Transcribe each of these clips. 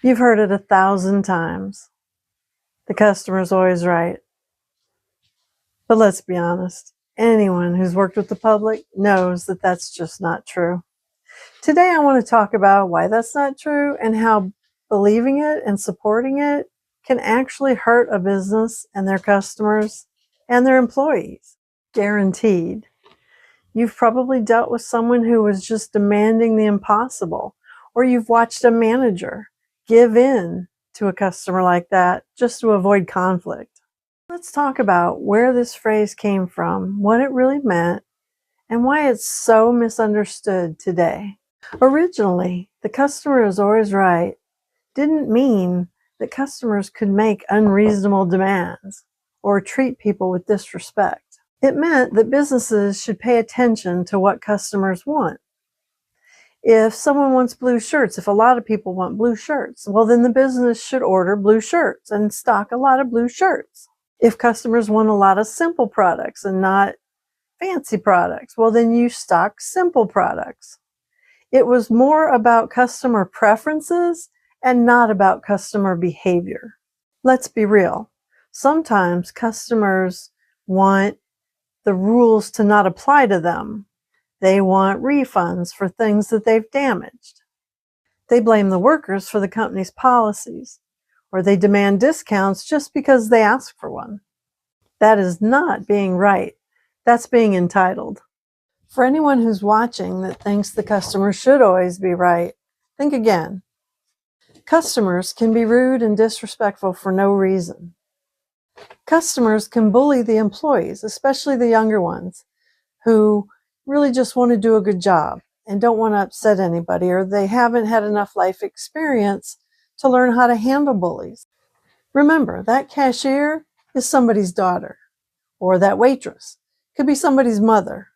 You've heard it 1,000 times. The customer's always right. But let's be honest, anyone who's worked with the public knows that that's just not true. Today I want to talk about why that's not true and how believing it and supporting it can actually hurt a business and their customers and their employees. Guaranteed. You've probably dealt with someone who was just demanding the impossible, or you've watched a manager give in to a customer like that just to avoid conflict. Let's talk about where this phrase came from, what it really meant, and why it's so misunderstood today. Originally, the customer is always right didn't mean that customers could make unreasonable demands or treat people with disrespect. It meant that businesses should pay attention to what customers want. If someone wants blue shirts, if a lot of people want blue shirts, well, then the business should order blue shirts and stock a lot of blue shirts. If customers want a lot of simple products and not fancy products, well, then you stock simple products. It was more about customer preferences and not about customer behavior. Let's be real. Sometimes customers want the rules to not apply to them. They want refunds for things that they've damaged. They blame the workers for the company's policies, or they demand discounts just because they ask for one. That is not being right. That's being entitled. For anyone who's watching that thinks the customer should always be right, think again. Customers can be rude and disrespectful for no reason. Customers can bully the employees, especially the younger ones, who really just want to do a good job and don't want to upset anybody, or they haven't had enough life experience to learn how to handle bullies. Remember, that cashier is somebody's daughter, or that waitress could be somebody's mother.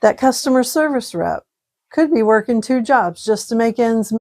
That customer service rep could be working 2 jobs just to make ends meet.